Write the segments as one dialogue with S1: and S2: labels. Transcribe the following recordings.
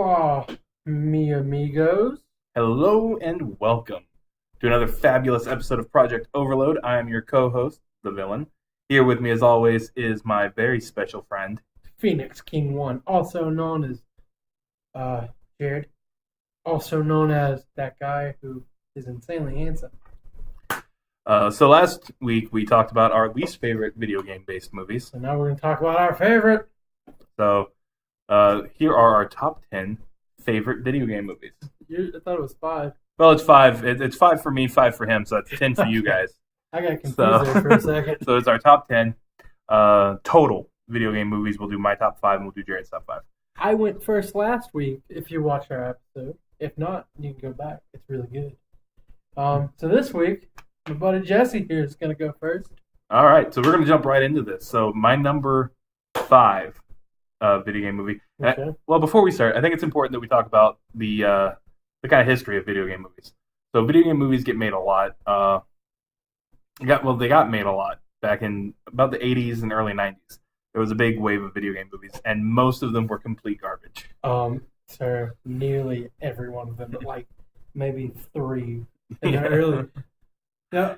S1: Hola, mi amigos.
S2: Hello and welcome to another fabulous episode of Project Overload. I am your co-host, the villain. Here with me, as always, is my very special friend,
S1: Phoenix King 1, also known as Jared, also known as that guy who is insanely handsome.
S2: So last week we talked about our least favorite video game-based movies.
S1: So now we're going to talk about our favorite.
S2: So here are our top 10 favorite video game movies.
S1: I thought it was 5.
S2: Well, it's 5. It's 5 for me, 5 for him, so that's 10 for you guys.
S1: I got confused there for a second.
S2: So it's our top 10 total video game movies. We'll do my top 5 and we'll do Jared's top 5.
S1: I went first last week, if you watched our episode. If not, you can go back. It's really good. So this week, my buddy Jesse here is going to go first.
S2: All right, so we're going to jump right into this. So my number 5 video game movie.
S1: Okay.
S2: Well, before we start, I think it's important that we talk about the kind of history of video game movies. So video game movies get made a lot. They got made a lot back in about the 80s and early 90s. There was a big wave of video game movies, and most of them were complete garbage.
S1: So nearly every one of them, but like maybe 3 in the early. Now,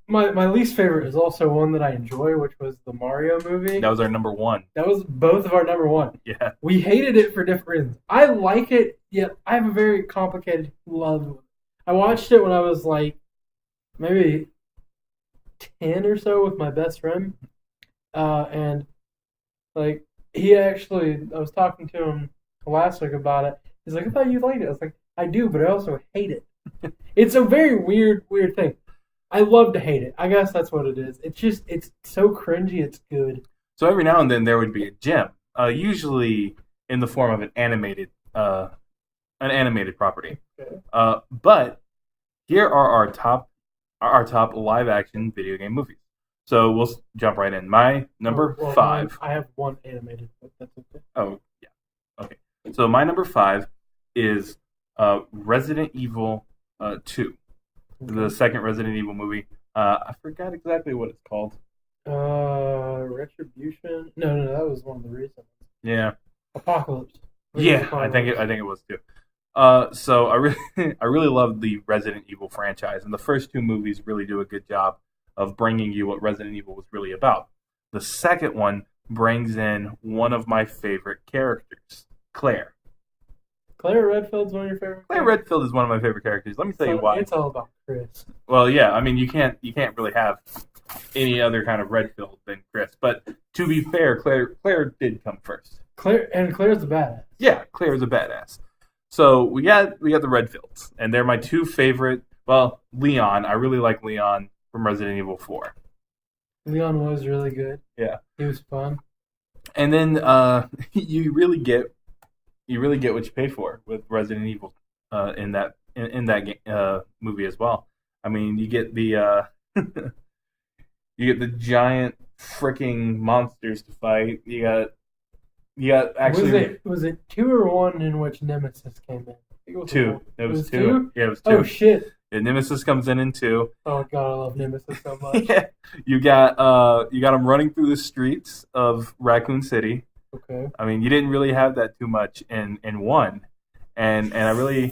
S1: my least favorite is also one that I enjoy, which was the Mario movie.
S2: That was our number 1.
S1: That was both of our number 1.
S2: Yeah.
S1: We hated it for different reasons. I like it, yet I have a very complicated love with it. I watched it when I was like maybe 10 or so with my best friend. And like I was talking to him last week about it. He's like, I thought you liked it. I was like, I do, but I also hate it. It's a very weird thing. I love to hate it. I guess that's what it is. It's so cringy, it's good.
S2: So every now and then there would be a gem, usually in the form of an animated property.
S1: Okay.
S2: But here are our top live action video game movies. So we'll jump right in. My number 5.
S1: I have one animated, but that's okay.
S2: Oh yeah, okay. So my number 5 is Resident Evil 2. The second Resident Evil movie. I forgot exactly what it's called.
S1: Retribution? No, that was one of the recent ones.
S2: Yeah.
S1: Apocalypse.
S2: I think it was too. So I really love the Resident Evil franchise, and the first 2 movies really do a good job of bringing you what Resident Evil was really about. The second one brings in one of my favorite characters, Claire.
S1: Claire Redfield's one of your favorite.
S2: Claire Redfield is one of my favorite characters. Let me tell you why.
S1: It's all about Chris.
S2: Well, yeah, I mean you can't really have any other kind of Redfield than Chris. But to be fair, Claire did come first.
S1: Claire's a badass.
S2: Yeah, Claire's a badass. So we got the Redfields, and they're my 2 favorite. Well, Leon, I really like Leon from Resident Evil 4.
S1: Leon was really good.
S2: Yeah,
S1: he was fun.
S2: And then you really get what you pay for with Resident Evil in that movie as well. I mean, you get the giant freaking monsters to fight. You got actually.
S1: Was it 2 or 1 in which Nemesis came in? I think it was
S2: 2. It was 2.
S1: 2?
S2: Yeah, it was 2.
S1: Oh shit!
S2: Yeah, Nemesis comes in 2.
S1: Oh god, I love Nemesis so much.
S2: Yeah. You got him running through the streets of Raccoon City.
S1: Okay.
S2: I mean, you didn't really have that too much in 1, and I really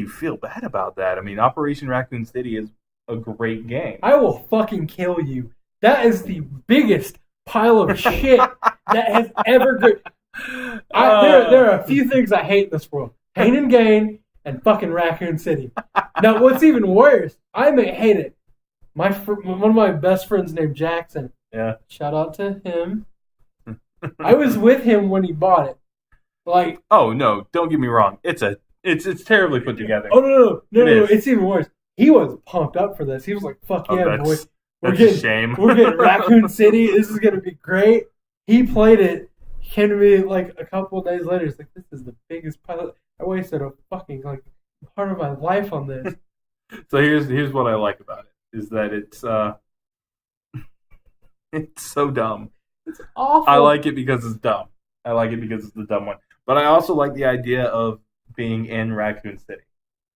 S2: feel bad about that. I mean, Operation Raccoon City is a great game.
S1: I will fucking kill you. That is the biggest pile of shit that has ever good. There are a few things I hate in this world: Pain and Gain and fucking Raccoon City. Now, what's even worse, I may hate it. One of my best friends named Jackson.
S2: Yeah.
S1: Shout out to him. I was with him when he bought it. Like,
S2: oh no, don't get me wrong. It's terribly put together.
S1: Oh no, it's even worse. He was pumped up for this. He was like, "Fuck yeah, boy!
S2: That's a shame.
S1: We're getting Raccoon City. This is gonna be great." He played it. He came to me like a couple of days later. He's like, "This is the biggest pilot. I wasted a fucking like part of my life on this."
S2: So here's what I like about it is that it's so dumb.
S1: It's awful.
S2: I like it because it's dumb. I like it because it's the dumb one. But I also like the idea of being in Raccoon City.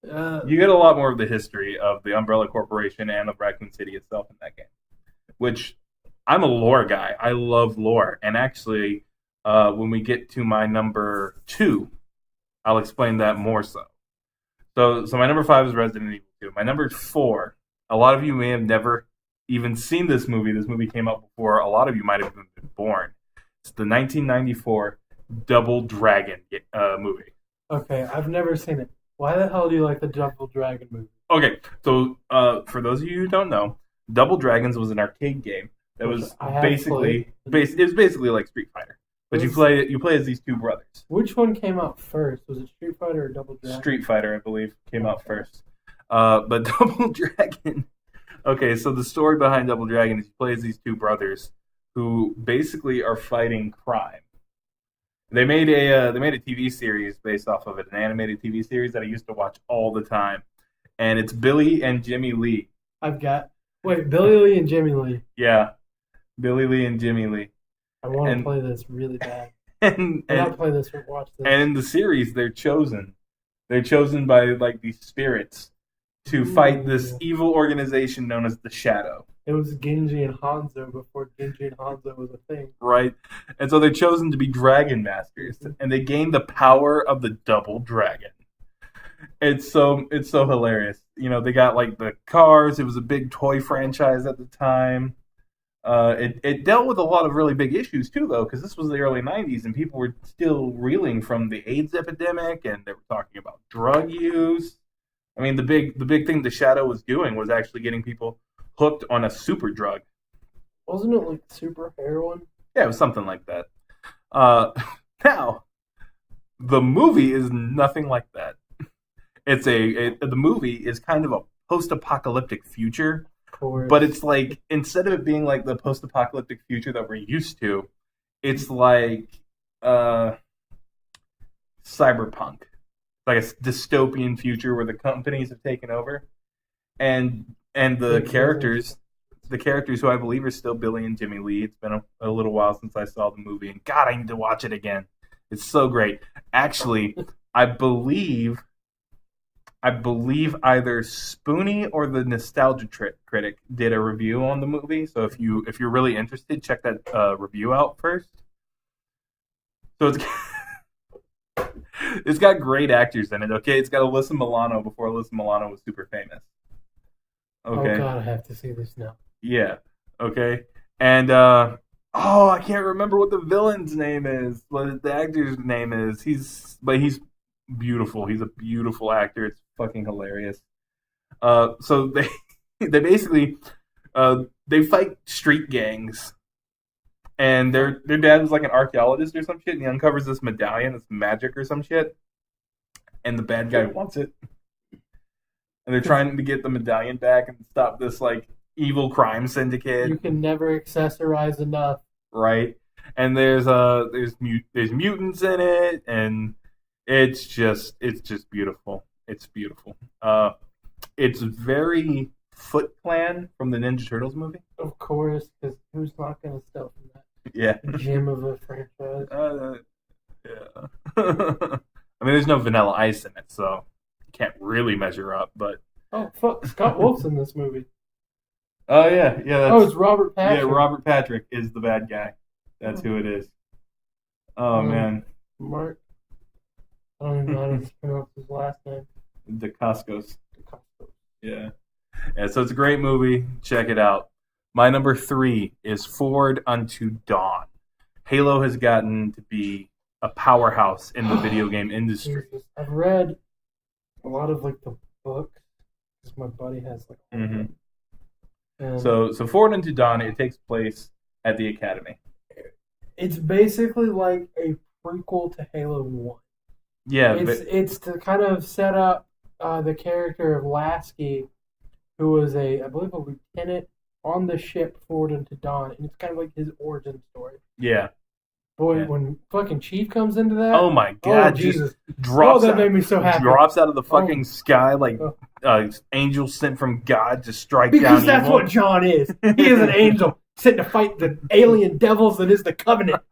S2: You get a lot more of the history of the Umbrella Corporation and of Raccoon City itself in that game. Which, I'm a lore guy. I love lore. And actually, when we get to my number 2, I'll explain that more so. So my number 5 is Resident Evil 2. My number 4, a lot of you may have never even seen this movie. This movie came out before a lot of you might have even been born. It's the 1994 Double Dragon movie.
S1: Okay, I've never seen it. Why the hell do you like the Double Dragon movie?
S2: Okay, so for those of you who don't know, Double Dragons was an arcade game that was basically like Street Fighter, but you play as these two brothers.
S1: Which one came out first? Was it Street Fighter or Double Dragon?
S2: Street Fighter, I believe, came out first. But Double Dragon. Okay, so the story behind Double Dragon is you play as these two brothers who basically are fighting crime. They made a TV series based off of it, an animated TV series that I used to watch all the time, and it's Billy and Jimmy Lee.
S1: Billy Lee and Jimmy Lee.
S2: Yeah, Billy Lee and Jimmy Lee.
S1: I want to play this really bad.
S2: I
S1: want to play this or watch this.
S2: And in the series, they're chosen by like these spirits to fight this evil organization known as the Shadow.
S1: It was Genji and Hanzo before Genji and Hanzo was a thing.
S2: Right. And so they're chosen to be Dragon Masters, and they gain the power of the Double Dragon. It's so hilarious. You know, they got like the cars. It was a big toy franchise at the time. It dealt with a lot of really big issues too, though, because this was the early 90s and people were still reeling from the AIDS epidemic, and they were talking about drug use. I mean, the big thing the Shadow was doing was actually getting people hooked on a super drug.
S1: Wasn't it like super heroin?
S2: Yeah, it was something like that. Now, the movie is nothing like that. The movie is kind of a post-apocalyptic future, but it's like, instead of it being like the post-apocalyptic future that we're used to, it's like cyberpunk, like a dystopian future where the companies have taken over, and the characters who I believe are still Billy and Jimmy Lee. It's been a little while since I saw the movie, and God, I need to watch it again. It's so great. Actually, I believe either Spoonie or the Nostalgia Critic did a review on the movie. So if you're really interested, check that review out first. So it's got great actors in it. Okay, it's got Alyssa Milano before Alyssa Milano was super famous. Okay.
S1: Oh God, I have to see this now.
S2: Yeah. Okay. And I can't remember what the villain's name is. What the actor's name is. He's beautiful. He's a beautiful actor. It's fucking hilarious. So they basically they fight street gangs, and their dad was like an archaeologist or some shit, and he uncovers this medallion, this magic or some shit, and the bad guy wants it, and they're trying to get the medallion back and stop this like evil crime syndicate.
S1: You can never accessorize enough,
S2: right? And there's mutants in it, and it's just beautiful. It's beautiful. It's very Foot Clan from the Ninja Turtles movie.
S1: Of course, because who's not going to steal from that?
S2: Yeah.
S1: Gem of a franchise.
S2: Yeah. I mean, there's no Vanilla Ice in it, so you can't really measure up. But
S1: fuck, Scott Wolf's in this movie.
S2: Oh yeah.
S1: It's Robert Patrick.
S2: Yeah, Robert Patrick is the bad guy. That's who it is. Oh man.
S1: Mark. I don't even know how to pronounce his last name.
S2: Dacascos. Yeah. So it's a great movie. Check it out. My number 3 is Forward Unto Dawn. Halo has gotten to be a powerhouse in the video game industry.
S1: Jesus. I've read a lot of like the books because my buddy has like.
S2: Mm-hmm. So Forward Unto Dawn, it takes place at the Academy.
S1: It's basically like a prequel to Halo 1.
S2: Yeah,
S1: it's to kind of set up the character of Lasky, who was I believe a lieutenant on the ship Forward Unto Dawn, and it's kind of like his origin story.
S2: Yeah.
S1: Boy, when fucking Chief comes into that,
S2: oh my God,
S1: Jesus,
S2: that
S1: made me so happy.
S2: Drops out of the fucking sky like angel sent from God to strike down
S1: because that's
S2: evil.
S1: what John is. He is an angel sent to fight the alien devils that is the Covenant.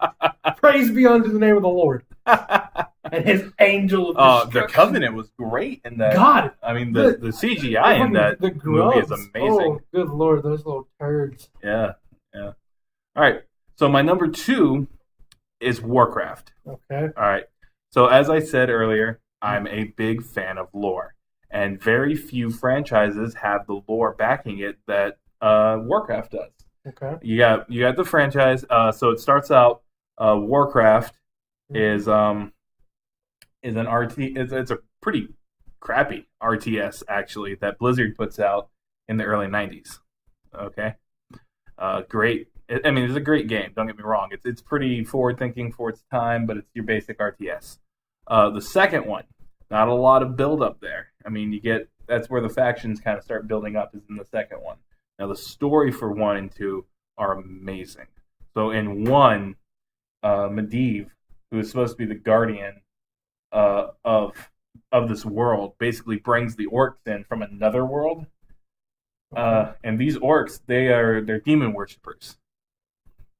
S1: Praise be unto the name of the Lord. And his angel of destruction.
S2: The Covenant was great in that.
S1: God,
S2: I mean the CGI in that movie is amazing.
S1: Oh, good Lord, those little turds.
S2: Yeah. All right. So my number 2 is Warcraft.
S1: Okay.
S2: All right. So as I said earlier, I'm a big fan of lore, and very few franchises have the lore backing it that Warcraft does.
S1: Okay.
S2: You got the franchise. So it starts out. Warcraft is an RT. It's a pretty crappy RTS actually that Blizzard puts out in the early '90s. Okay. Great. I mean, it's a great game. Don't get me wrong. It's pretty forward thinking for its time, but it's your basic RTS. The second one, not a lot of build up there. I mean, that's where the factions kind of start building up is in the second one. Now, the story for 1 and 2 are amazing. So in 1, Medivh, who is supposed to be the guardian of this world, basically brings the orcs in from another world. And these orcs, they're demon worshippers.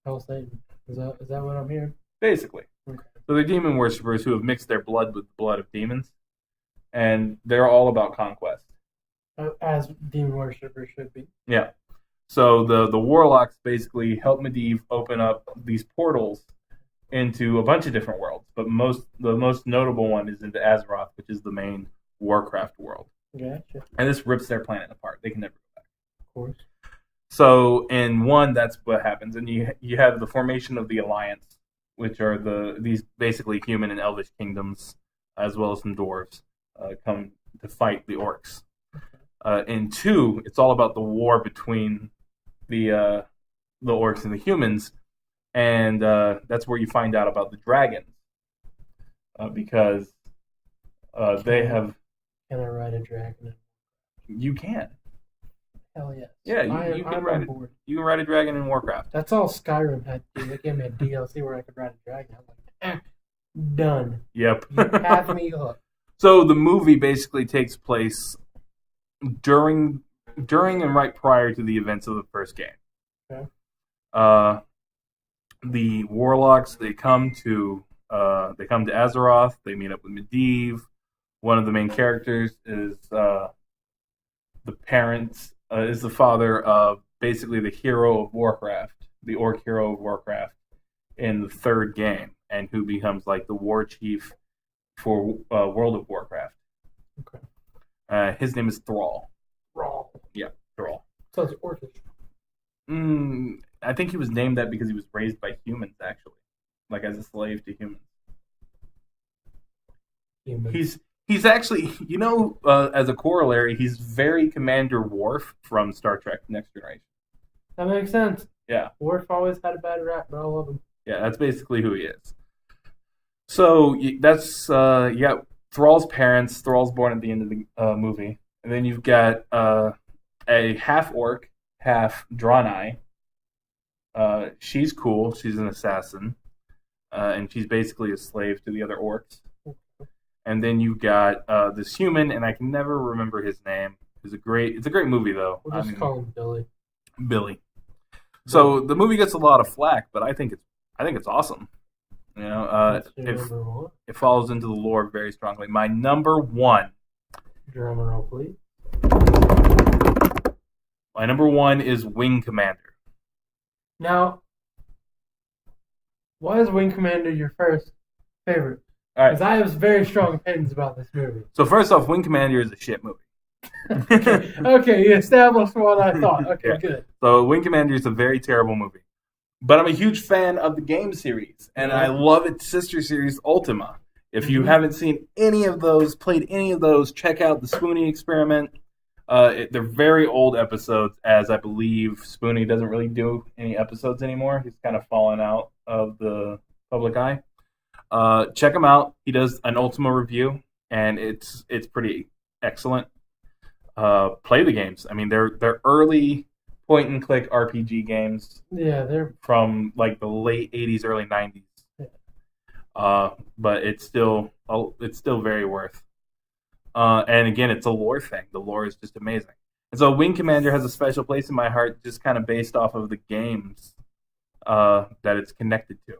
S1: Hell Satan. Is that what I'm hearing?
S2: Basically.
S1: Okay.
S2: So they're demon worshippers who have mixed their blood with the blood of demons. And they're all about conquest.
S1: As demon worshippers should be.
S2: Yeah. So the warlocks basically help Medivh open up these portals into a bunch of different worlds. But the most notable one is into Azeroth, which is the main Warcraft world.
S1: Gotcha.
S2: And this rips their planet apart. They can never go back.
S1: Of course.
S2: So in 1, that's what happens, and you have the formation of the Alliance, which are these basically human and elvish kingdoms, as well as some dwarves, come to fight the orcs. In 2, it's all about the war between the orcs and the humans, and that's where you find out about the dragons, because they have.
S1: Can I ride a dragon?
S2: You can.
S1: Hell yes.
S2: Yeah,
S1: I'm on board.
S2: You can ride a dragon in Warcraft.
S1: That's all Skyrim had to do. They gave me a DLC where I could ride a dragon. I'm like, done.
S2: Yep.
S1: You have me hooked.
S2: So the movie basically takes place during and right prior to the events of the first game.
S1: Okay.
S2: The warlocks they come to Azeroth. They meet up with Medivh. One of the main characters is the father of basically the hero of Warcraft, the orc hero of Warcraft in the third game, and who becomes like the war chief for World of Warcraft.
S1: Okay.
S2: His name is Thrall.
S1: Thrall.
S2: Yeah, Thrall.
S1: So it's orcish.
S2: I think he was named that because he was raised by humans, actually, like as a slave to humans. He's actually, as a corollary, he's very Commander Worf from Star Trek Next Generation.
S1: That makes sense.
S2: Yeah.
S1: Worf always had a bad rap, but I love him.
S2: Yeah, that's basically who he is. So that's you got Thrall's parents. Thrall's born at the end of the movie, and then you've got a half orc, half Draenei. She's cool. She's an assassin, and she's basically a slave to the other orcs. And then you've got this human, and I can never remember his name. It's a great movie, though.
S1: We'll just call him Billy.
S2: Billy. So the movie gets a lot of flack, but I think it's awesome. It follows into the lore very strongly. My number 1.
S1: Drum roll, please.
S2: My number 1 is Wing Commander.
S1: Now, why is Wing Commander your first favorite?
S2: All right.
S1: Because I have very strong opinions about this movie.
S2: So first off, Wing Commander is a shit movie.
S1: Okay, you established what I thought. Okay, yeah. Good.
S2: So Wing Commander is a very terrible movie. But I'm a huge fan of the game series, and I love its sister series, Ultima. If you haven't seen any of those, played any of those, check out the Spoonie Experiment. They're very old episodes, as I believe Spoonie doesn't really do any episodes anymore. He's kind of fallen out of the public eye. Check him out. He does an Ultima review, and it's pretty excellent. Play the games. I mean, they're early point-and-click RPG games.
S1: Yeah, they're
S2: from like the late 80s, early 90s. Yeah. But it's still very worth. And again, it's a lore thing. The lore is just amazing. And so Wing Commander has a special place in my heart just kind of based off of the games that it's connected to.